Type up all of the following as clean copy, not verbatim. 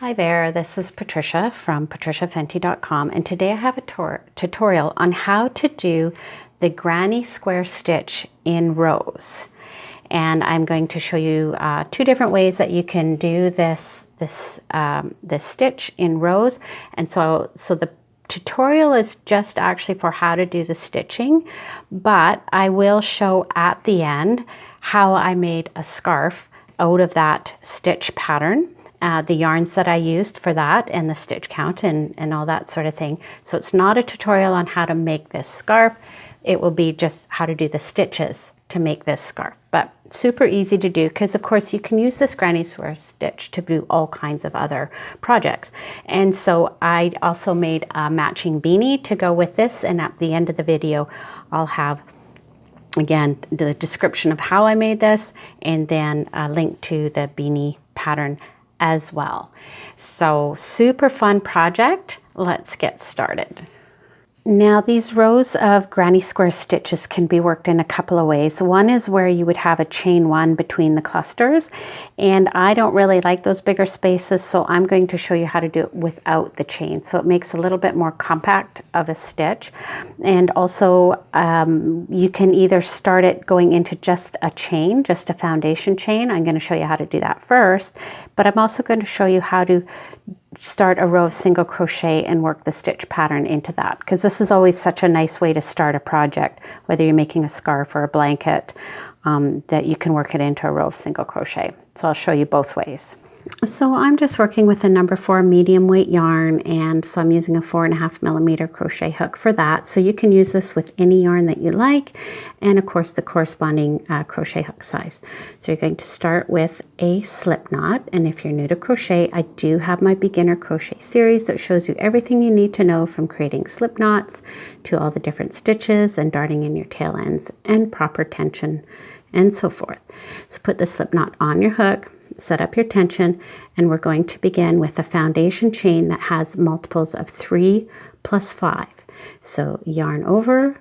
Hi there, this is Patricia from patriciafenty.com, and today I have a tutorial on how to do the granny square stitch in rows. And I'm going to show you two different ways that you can do this stitch in rows. And so the tutorial is just actually for how to do the stitching, but I will show at the end how I made a scarf out of that stitch pattern. The yarns that I used for that and the stitch count and all that sort of thing. So it's not a tutorial on how to make this scarf. It will be just how to do the stitches to make this scarf. But super easy to do because of course you can use this granny square stitch to do all kinds of other projects. And so I also made a matching beanie to go with this, and at the end of the video I'll have again the description of how I made this and then a link to the beanie pattern as well. So super fun project. Let's get started. Now these rows of granny square stitches can be worked in a couple of ways. One is where you would have a chain one between the clusters, and I don't really like those bigger spaces, so I'm going to show you how to do it without the chain. So it makes a little bit more compact of a stitch. And also you can either start it going into just a chain, just a foundation chain. I'm going to show you how to do that first, but I'm also going to show you how to start a row of single crochet and work the stitch pattern into that, because this is always such a nice way to start a project, whether you're making a scarf or a blanket, that you can work it into a row of single crochet. So I'll show you both ways. So I'm just working with a number 4 medium weight yarn, and so I'm using a 4.5mm crochet hook for that. So you can use this with any yarn that you like, and of course the corresponding crochet hook size. So you're going to start with a slip knot, and if you're new to crochet, I do have my beginner crochet series that shows you everything you need to know from creating slip knots to all the different stitches and darting in your tail ends and proper tension and so forth. So put the slip knot on your hook, set up your tension, and we're going to begin with a foundation chain that has multiples of 3 plus 5. So yarn over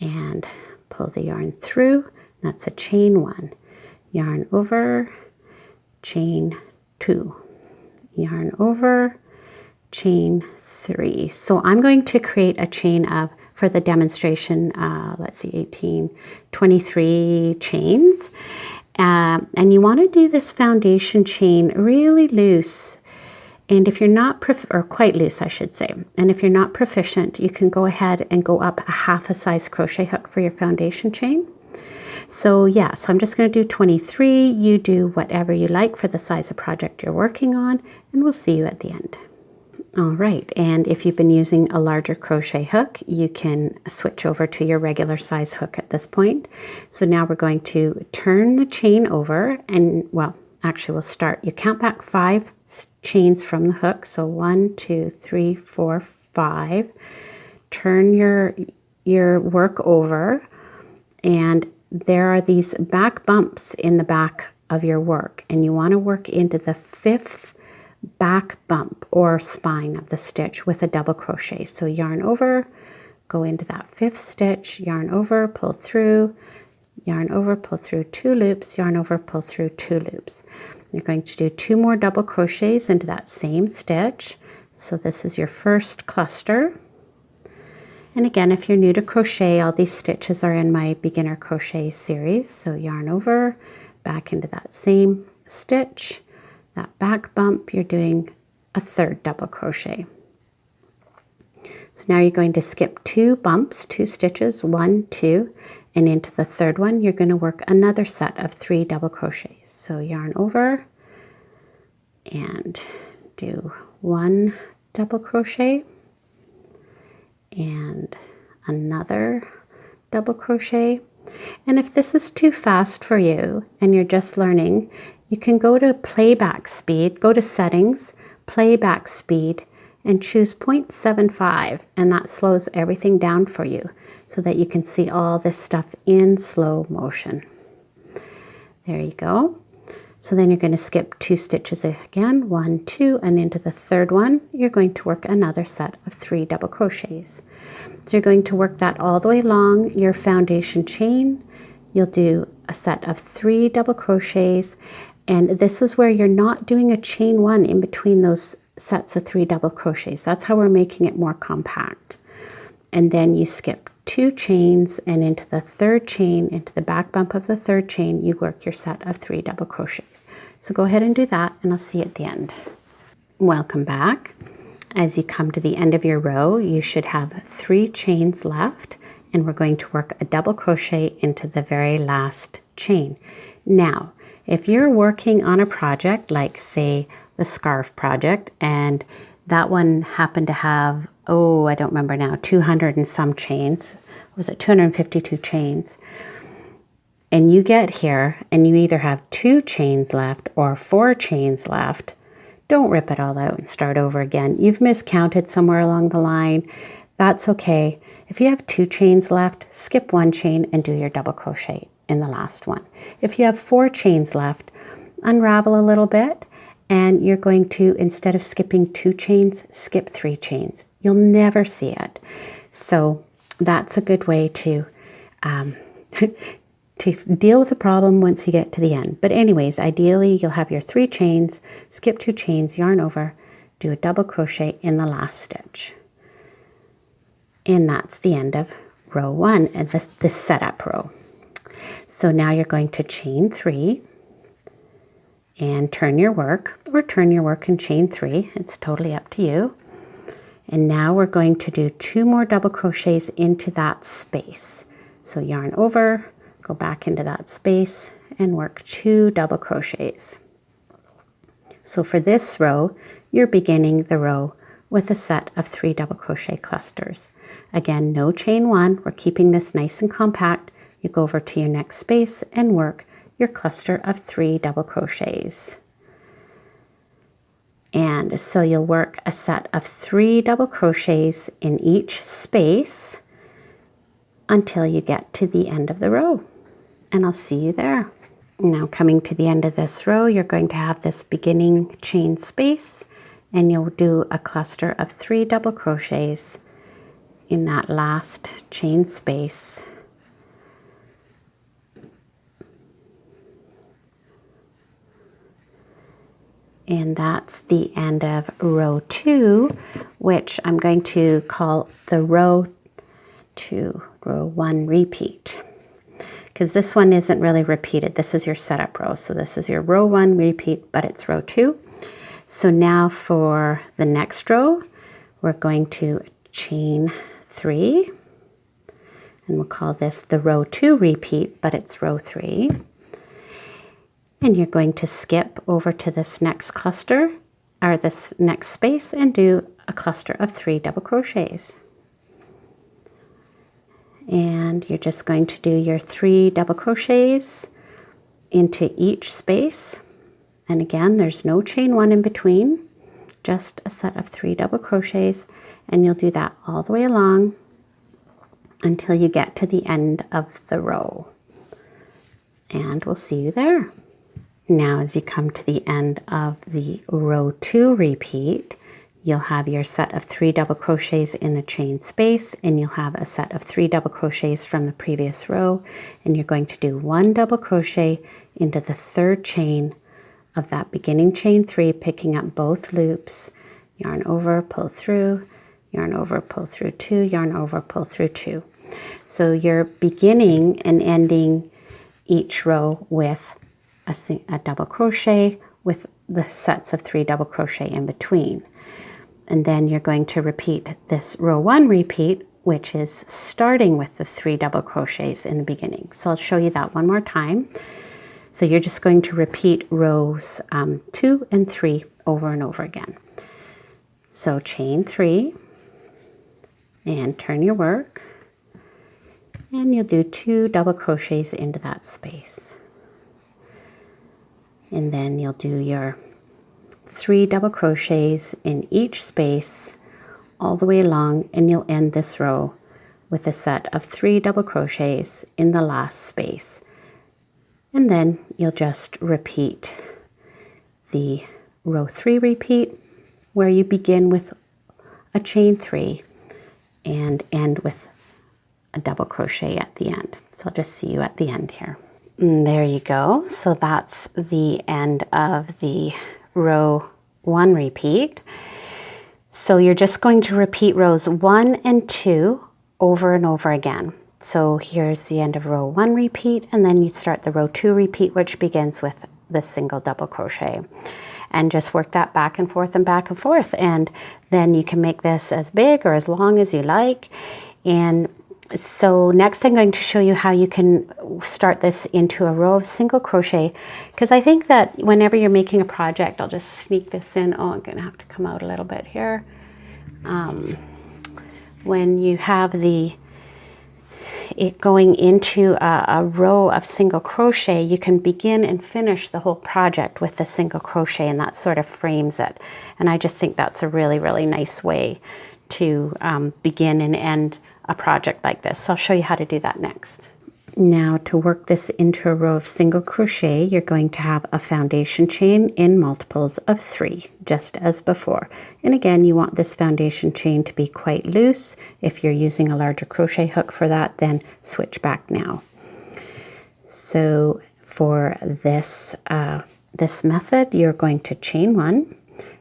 and pull the yarn through. That's a chain 1. Yarn over, chain 2. Yarn over, chain 3. So I'm going to create a chain of, for the demonstration, let's see, 18, 23 chains. And you want to do this foundation chain really loose. And if you're not, or quite loose, I should say. And if you're not proficient, you can go ahead and go up a half a size crochet hook for your foundation chain. So yeah, so I'm just going to do 23. You do whatever you like for the size of project you're working on, and we'll see you at the end. All right, and if you've been using a larger crochet hook, you can switch over to your regular size hook at this point. So now we're going to turn the chain over, and well, actually we'll start. You count back 5 chains from the hook. So 1, 2, 3, 4, 5. Turn your work over, and there are these back bumps in the back of your work, and you want to work into the 5th back bump or spine of the stitch with a double crochet. So yarn over, go into that 5th stitch, yarn over, pull through, yarn over, pull through 2 loops, yarn over, pull through 2 loops. You're going to do 2 more double crochets into that same stitch. So this is your first cluster. And again, if you're new to crochet, all these stitches are in my beginner crochet series. So yarn over, back into that same stitch. That back bump, you're doing a 3rd double crochet. So now you're going to skip 2 bumps, 2 stitches, 1, 2, and into the 3rd one, you're going to work another set of 3 double crochets. So yarn over and do 1 double crochet and another double crochet. And if this is too fast for you and you're just learning, you can go to playback speed, go to settings, playback speed, and choose 0.75, and that slows everything down for you so that you can see all this stuff in slow motion. There you go. So then you're going to skip 2 stitches again, 1, 2, and into the 3rd one, you're going to work another set of 3 double crochets. So you're going to work that all the way along your foundation chain. You'll do a set of 3 double crochets, and this is where you're not doing a chain 1 in between those sets of 3 double crochets. That's how we're making it more compact. And then you skip 2 chains, and into the 3rd chain, into the back bump of the 3rd chain, you work your set of 3 double crochets. So go ahead and do that, and I'll see you at the end. Welcome back. As you come to the end of your row, you should have 3 chains left, and we're going to work a double crochet into the very last chain. Now, if you're working on a project like, say, the scarf project, and that one happened to have, oh, I don't remember now, 200 and some chains, was it 252 chains? And you get here and you either have 2 chains left or 4 chains left, don't rip it all out and start over again. You've miscounted somewhere along the line. That's okay. If you have 2 chains left, skip 1 chain and do your double crochet in the last one. If you have 4 chains left, unravel a little bit, and you're going to, instead of skipping 2 chains, skip 3 chains. You'll never see it. So that's a good way to to deal with the problem once you get to the end. But anyways, ideally you'll have your 3 chains, skip 2 chains, yarn over, do a double crochet in the last stitch. And that's the end of row 1 and this setup row. So now you're going to chain 3 and turn your work, or turn your work and chain 3. It's totally up to you. And now we're going to do 2 more double crochets into that space. So yarn over, go back into that space and work 2 double crochets. So for this row, you're beginning the row with a set of 3 double crochet clusters. Again, no chain 1. We're keeping this nice and compact. You go over to your next space and work your cluster of 3 double crochets. And so you'll work a set of 3 double crochets in each space until you get to the end of the row. And I'll see you there. Now coming to the end of this row, you're going to have this beginning chain space, and you'll do a cluster of 3 double crochets in that last chain space. And that's the end of row 2, which I'm going to call the row 1 repeat. Because this one isn't really repeated. This is your setup row. So this is your row 1 repeat, but it's row 2. So now for the next row, we're going to chain 3. And we'll call this the row 2 repeat, but it's row 3. And you're going to skip over to this next cluster, or this next space, and do a cluster of 3 double crochets. And you're just going to do your 3 double crochets into each space. And again, there's no chain 1 in between, just a set of 3 double crochets. And you'll do that all the way along until you get to the end of the row. And we'll see you there. Now, as you come to the end of the row 2 repeat, you'll have your set of 3 double crochets in the chain space, and you'll have a set of 3 double crochets from the previous row, and you're going to do 1 double crochet into the 3rd chain of that beginning chain 3, picking up both loops, yarn over, pull through, yarn over, pull through 2, yarn over, pull through 2. So you're beginning and ending each row with a double crochet with the sets of 3 double crochet in between. And then you're going to repeat this row 1 repeat, which is starting with the 3 double crochets in the beginning. So I'll show you that one more time. So you're just going to repeat rows 2 and 3 over and over again. So chain 3 and turn your work, and you'll do 2 double crochets into that space. And then you'll do your 3 double crochets in each space all the way along, and you'll end this row with a set of 3 double crochets in the last space. And then you'll just repeat the row 3 repeat, where you begin with a chain 3 and end with a double crochet at the end. So I'll just see you at the end here. And there you go. So that's the end of the row 1 repeat. So you're just going to repeat rows 1 and 2 over and over again. So here's the end of row 1 repeat, and then you start the row 2 repeat, which begins with the single double crochet. And just work that back and forth and back and forth. And then you can make this as big or as long as you like. And so next I'm going to show you how you can start this into a row of single crochet, because I think that whenever you're making a project, I'll just sneak this in. Oh, I'm gonna have to come out a little bit here. When you have it going into a row of single crochet, you can begin and finish the whole project with the single crochet, and that sort of frames it. And I just think that's a really, really nice way to begin and end a project like this. So I'll show you how to do that next. Now, to work this into a row of single crochet, you're going to have a foundation chain in multiples of 3, just as before. And again, you want this foundation chain to be quite loose. If you're using a larger crochet hook for that, then switch back now. So for this, this method, you're going to chain 1,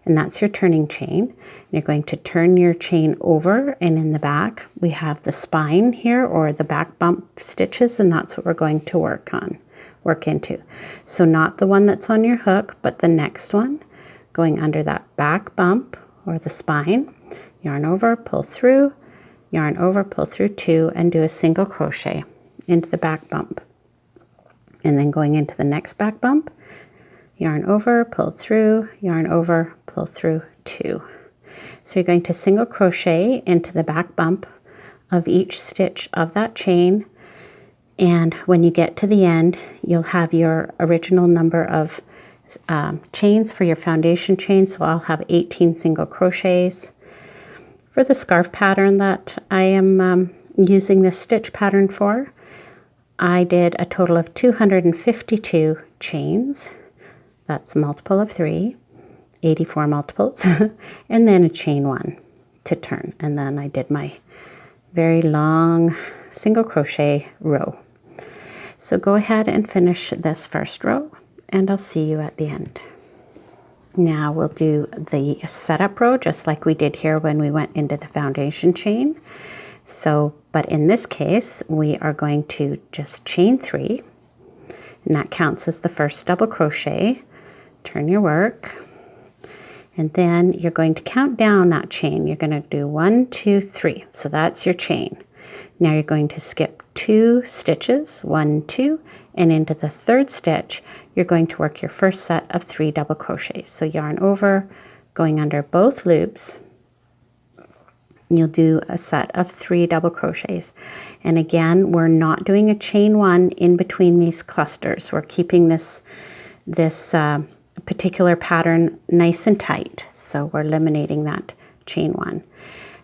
and that's your turning chain. You're going to turn your chain over, and in the back we have the spine here, or the back bump stitches, and that's what we're going to work into. So not the one that's on your hook, but the next one, going under that back bump or the spine. Yarn over, pull through, yarn over, pull through 2, and do a single crochet into the back bump. And then going into the next back bump, yarn over, pull through, yarn over, pull through 2. So you're going to single crochet into the back bump of each stitch of that chain, and when you get to the end, you'll have your original number of chains for your foundation chain. So I'll have 18 single crochets. For the scarf pattern that I am using this stitch pattern for, I did a total of 252 chains. That's a multiple of 3, 84 multiples, and then a chain 1 to turn. And then I did my very long single crochet row. So go ahead and finish this first row, and I'll see you at the end. Now we'll do the setup row just like we did here when we went into the foundation chain. So, but in this case, we are going to just chain 3, and that counts as the first double crochet. Turn your work, and then you're going to count down that chain. You're going to do 1, 2, 3. So that's your chain. Now you're going to skip 2 stitches, 1, 2, and into the third stitch, you're going to work your first set of 3 double crochets. So yarn over, going under both loops, you'll do a set of 3 double crochets. And again, we're not doing a chain 1 in between these clusters. We're keeping this particular pattern nice and tight. So we're eliminating that chain 1.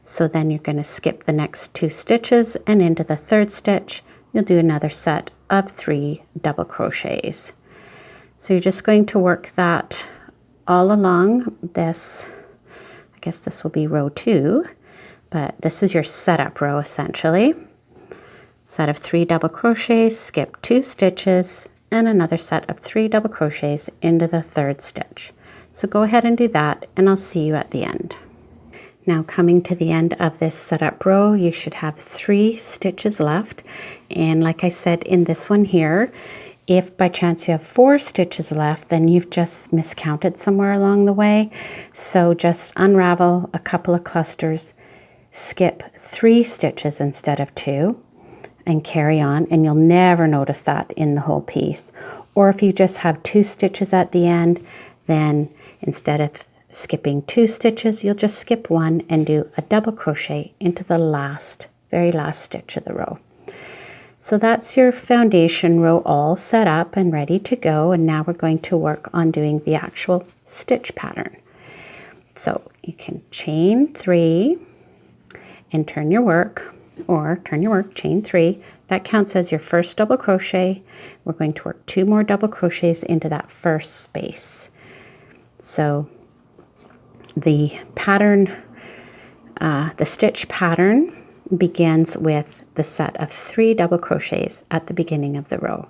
So then you're going to skip the next 2 stitches, and into the third stitch, you'll do another set of 3 double crochets. So you're just going to work that all along this. I guess this will be row 2, but this is your setup row essentially. Set of 3 double crochets, skip 2 stitches, and another set of 3 double crochets into the third stitch. So go ahead and do that, and I'll see you at the end. Now coming to the end of this setup row, you should have 3 stitches left. And like I said in this one here, if by chance you have 4 stitches left, then you've just miscounted somewhere along the way. So just unravel a couple of clusters, skip 3 stitches instead of 2, and carry on, and you'll never notice that in the whole piece. Or if you just have 2 stitches at the end, then instead of skipping 2 stitches, you'll just skip 1 and do a double crochet into the very last stitch of the row. So that's your foundation row all set up and ready to go, and now we're going to work on doing the actual stitch pattern. So you can chain 3 and turn your work, or turn your work, chain 3. That counts as your first double crochet. We're going to work 2 more double crochets into that first space. So the pattern, the stitch pattern begins with the set of 3 double crochets at the beginning of the row.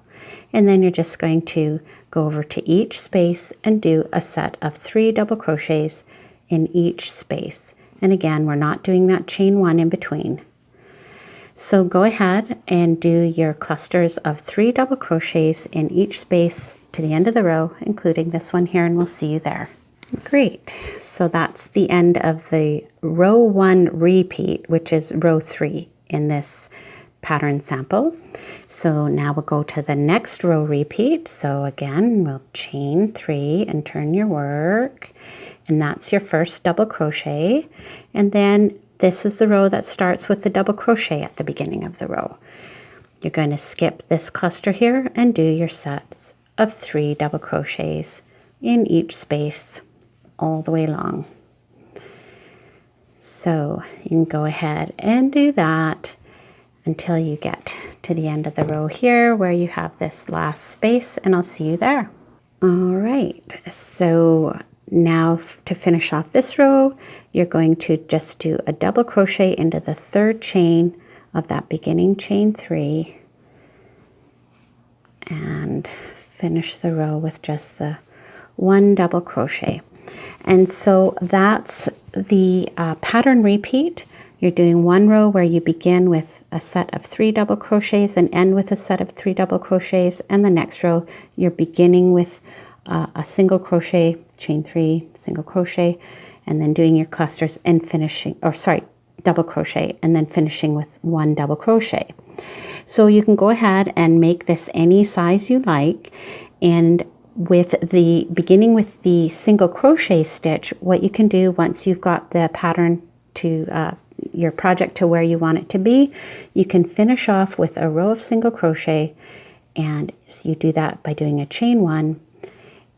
And then you're just going to go over to each space and do a set of 3 double crochets in each space. And again, we're not doing that chain 1 in between. So go ahead and do your clusters of 3 double crochets in each space to the end of the row, including this one here, and we'll see you there. Great, so that's the end of the row 1 repeat, which is row 3 in this pattern sample. So now we'll go to the next row repeat. So again, we'll chain 3 and turn your work, and that's your first double crochet. And then this is the row that starts with the double crochet at the beginning of the row. You're going to skip this cluster here and do your sets of 3 double crochets in each space all the way along. So you can go ahead and do that until you get to the end of the row here where you have this last space, and I'll see you there. All right, so now to finish off this row, you're going to just do a double crochet into the 3rd chain of that beginning chain 3 and finish the row with just the 1 double crochet. And so that's the pattern repeat. You're doing 1 row where you begin with a set of 3 double crochets and end with a set of 3 double crochets, and the next row you're beginning with a single crochet, chain 3, single crochet, and then doing your clusters and finishing, or sorry, double crochet, and then finishing with 1 double crochet. So you can go ahead and make this any size you like, and with the beginning with the single crochet stitch, what you can do once you've got the pattern to your project to where you want it to be, you can finish off with a row of single crochet, and so you do that by doing a chain 1,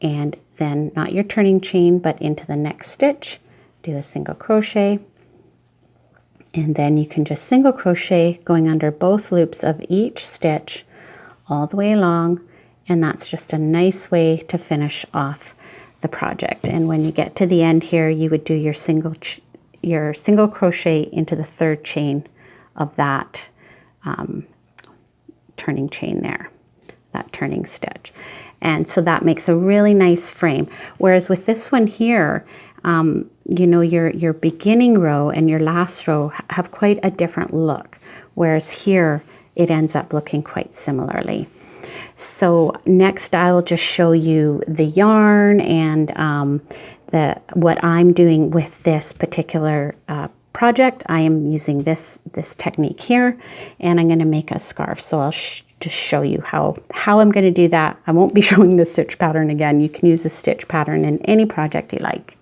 and then not your turning chain, but into the next stitch, do a single crochet, and then you can just single crochet going under both loops of each stitch all the way along, and that's just a nice way to finish off the project. And when you get to the end here, you would do your single crochet into the 3rd chain of that turning chain there, that turning stitch. And so that makes a really nice frame. Whereas with this one here, you know, your beginning row and your last row have quite a different look. Whereas here, it ends up looking quite similarly. So next I'll just show you the yarn and what I'm doing with this particular project. I am using this technique here, and I'm going to make a scarf. So I'll just show you how I'm going to do that. I won't be showing the stitch pattern again. You can use the stitch pattern in any project you like.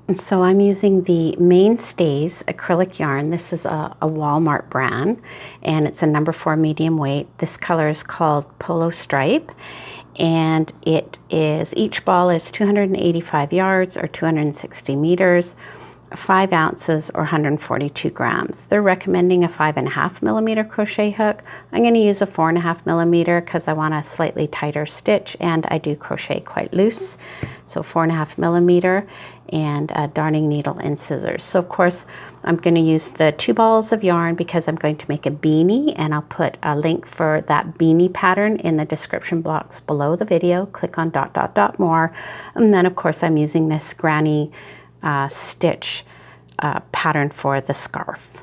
And so I'm using the Mainstays acrylic yarn. This is a Walmart brand, and it's a number 4 medium weight. This color is called Polo Stripe, and it is, each ball is 285 yards or 260 meters, 5 ounces or 142 grams. They're recommending a 5.5 millimeter crochet hook. I'm going to use a 4.5 millimeter because I want a slightly tighter stitch, and I do crochet quite loose. So 4.5 millimeter, and a darning needle and scissors. So of course I'm going to use the 2 balls of yarn because I'm going to make a beanie, and I'll put a link for that beanie pattern in the description box below the video. Click on ... more, and then of course I'm using this granny stitch pattern for the scarf.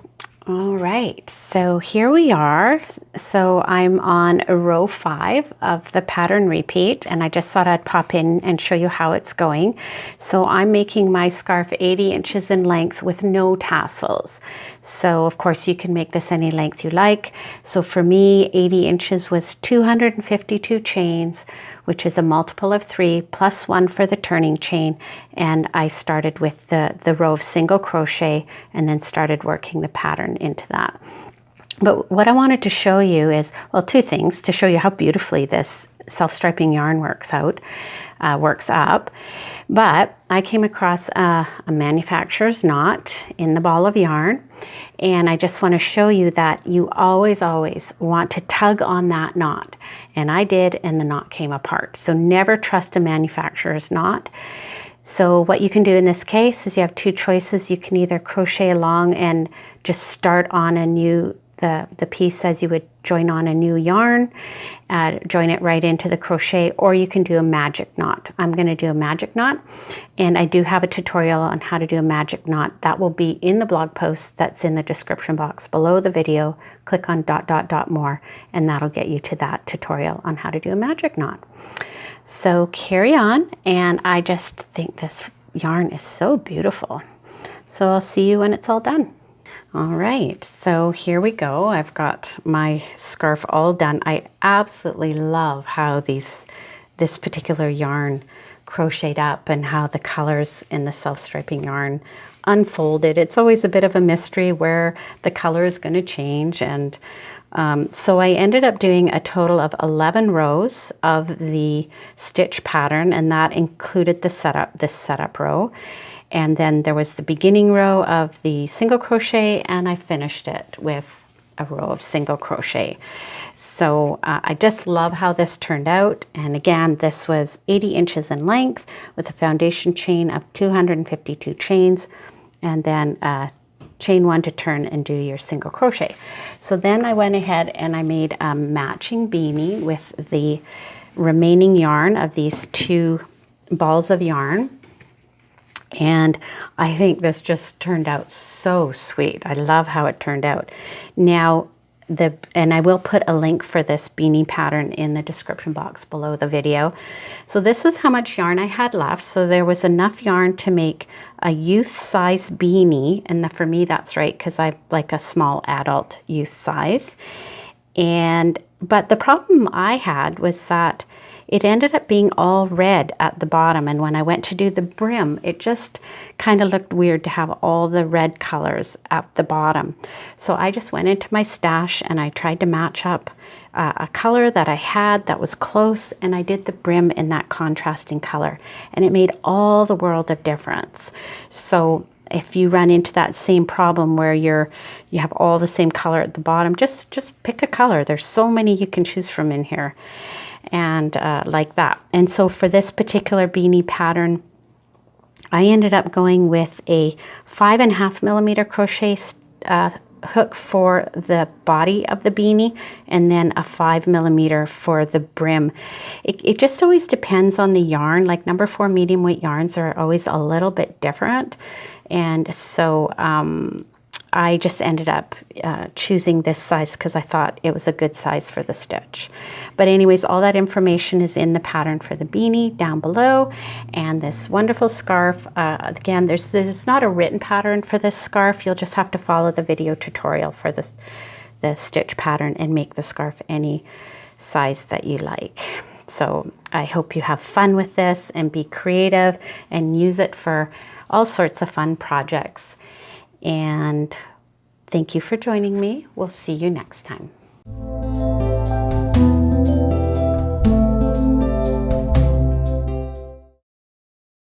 All right, so here we are. So I'm on row 5 of the pattern repeat, and I just thought I'd pop in and show you how it's going. So I'm making my scarf 80 inches in length with no tassels. So of course you can make this any length you like. So for me, 80 inches was 252 chains, which is a multiple of 3 plus 1 for the turning chain. And I started with the row of single crochet and then started working the pattern into that. But what I wanted to show you is, well, 2 things to show you how beautifully this self-striping yarn works up. But I came across a manufacturer's knot in the ball of yarn, and I just want to show you that you always want to tug on that knot. And I did, and the knot came apart. So never trust a manufacturer's knot. So what you can do in this case is you have two choices. You can either crochet along and just start on a new, the piece as you would join on a new yarn, join it right into the crochet, or you can do a magic knot. I'm going to do a magic knot, and I do have a tutorial on how to do a magic knot. That will be in the blog post that's in the description box below the video. Click on ... more, and that'll get you to that tutorial on how to do a magic knot. So carry on, and I just think this yarn is so beautiful. So I'll see you when it's all done. All right, so here we go. I've got my scarf all done. I absolutely love how this particular yarn crocheted up and how the colors in the self-striping yarn unfolded. It's always a bit of a mystery where the color is going to change, and so I ended up doing a total of 11 rows of the stitch pattern, and that included this setup row. And then there was the beginning row of the single crochet, and I finished it with a row of single crochet. So I just love how this turned out. And again, this was 80 inches in length with a foundation chain of 252 chains, and then chain one to turn and do your single crochet. So then I went ahead and I made a matching beanie with the remaining yarn of these two balls of yarn. And I think this just turned out so sweet. I love how it turned out. Now, and I will put a link for this beanie pattern in the description box below the video. So this is how much yarn I had left. So there was enough yarn to make a youth size beanie. And for me, that's right, because I like a small adult youth size. But the problem I had was that it ended up being all red at the bottom, and when I went to do the brim, it just kind of looked weird to have all the red colors at the bottom. So I just went into my stash and I tried to match up a color that I had that was close, and I did the brim in that contrasting color, and it made all the world of difference. So if you run into that same problem where you have all the same color at the bottom, just pick a color. There's so many you can choose from in here. And like that. And so for this particular beanie pattern, I ended up going with a 5.5 millimeter crochet hook for the body of the beanie, and then a 5 millimeter for the brim. It just always depends on the yarn. Like number 4 medium weight yarns are always a little bit different, and so I just ended up choosing this size because I thought it was a good size for the stitch. But anyways, all that information is in the pattern for the beanie down below. And this wonderful scarf, again, there's not a written pattern for this scarf. You'll just have to follow the video tutorial for the stitch pattern and make the scarf any size that you like. So I hope you have fun with this and be creative and use it for all sorts of fun projects. And thank you for joining me. We'll see you next time.